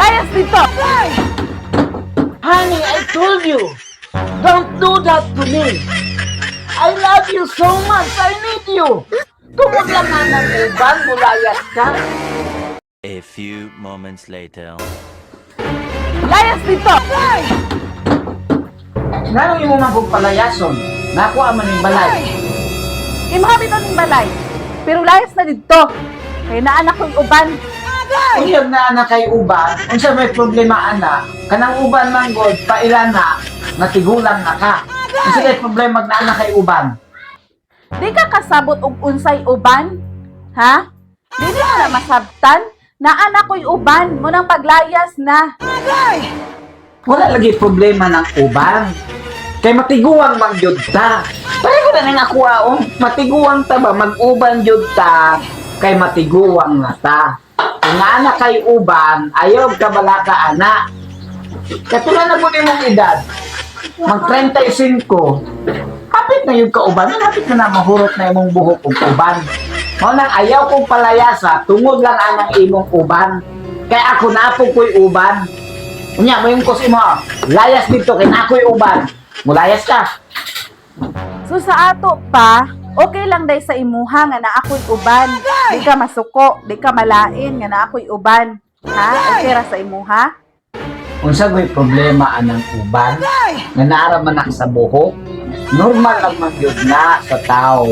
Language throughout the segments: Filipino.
Layas dito! Honey, I told you, don't do that to me. I love you so much. I need you. Tungod lang nga ng uban, mulayas ka. A few moments later. Layas dito! Ngano imo man kong palayason? Nakuha man yung balay. Imahabit ang balay. Pero layas na dito. Kaya naanak ko yung uban. Uyab na anak kay uban, unsa may problema ana, kanang uban man god pailan na, natigulang na ka. Unsa may problema na anak kay uban? Di ka kasabot og unsay uban? Ha? Di mo na masabtan? Naanak ko yung uban mo nang paglayas na. Wala lagi problema ng uban. Kay matiguang man jud ta. Pareho na nang ako matiguang ta ba mag-uban jud ta, kay matiguang na ta. Kung anak kay uban, ayaw ka bala ka anak. Katulad na po mong edad, mag 35, hapit na yung kauban, hapit na mahurot na imong buhok og uban. Mao nang ayaw kong palayasa, tungod lang anang imong uban. Kaya ako na po ko'y uban. Unya, mo yung kusi mo, layas dito, kaya na ako'y uban. Mulayas ka. So sa ato pa, okay lang day sa imuha nga na ako'y uban. Di ka masuko, di ka malain nga na ako'y uban. Ha? Okay ra sa imuha? Unsa may problema anang uban, nga naara man na sa buhok, normal lang man yun na sa tao.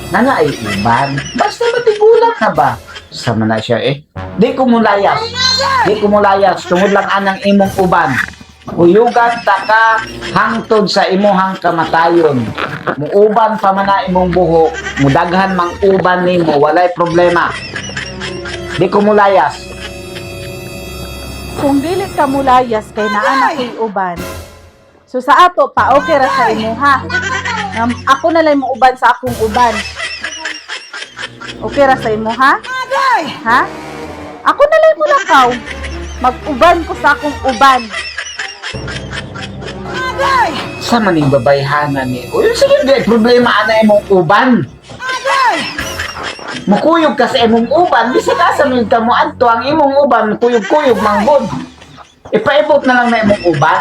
Nga ay uban, basta matigulang na ba? Sama na siya eh. Di ko mulayas. Di ko mulayas. Tungod lang anang imong uban. Kuyugan ta ka hangtod sa imuhang kamatayon. Muuban pa man na imong buhok, mudaghan mang uban nimo, walay problema. Di ko mulayas. Kung dili ka mulayas kay naanak ko'y uban. So sa ato pa, okay ra sa imuha. Ako na lang mo uban sa akong uban. Okay ra sa imuha? Ha? Ako na lang mo lakaw. Mag-uban ko sa akong uban. Sa maning babayhanan ni o yung sige di problema ana imong uban. Mukuyog ka sa imong uban, bisa ka sa mga mo adto ang imong uban kuyog-kuyog manggod. Ipaibot na lang na imong uban.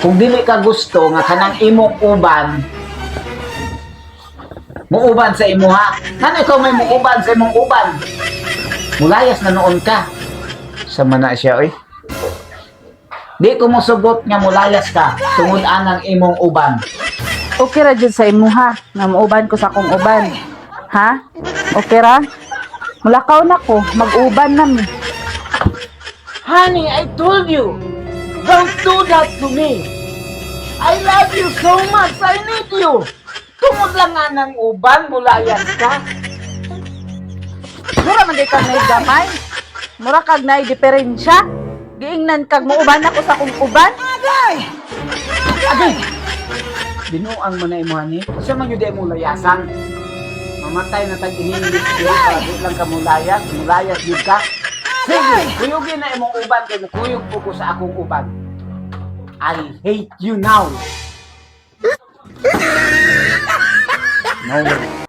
Kung dili ka gusto nga kanang imong uban muuban sa imuha. Ngano ikaw may muuban sa imong uban? Mulayas na noon ka. Sama na siya oy. Di ko mosugot nga mulayas ka tungod anang imong uban. Okay ra jud sa imuha nga muuban ko sa akong uban. Ha? Okay ra? Mulakaw na ko, mag-uban na mi. Honey, I told you, don't do that to me. I love you so much. I need you. Tungod lang nga ng uban, mulayas ka. Mura man di kag nay gamay. Mura kag nay diferensya. Giingnan kag muuban ako sa akong uban. Agay! Binuang mo na imo, honey. Kasi man yun mo layasan. Mamatay na tag-ininglis ko para di lang ka mulayas. Mulayas yun ka. Sige, kuyugin na imong uban kay mukuyog po ko sa akong uban. I hate you now. No way.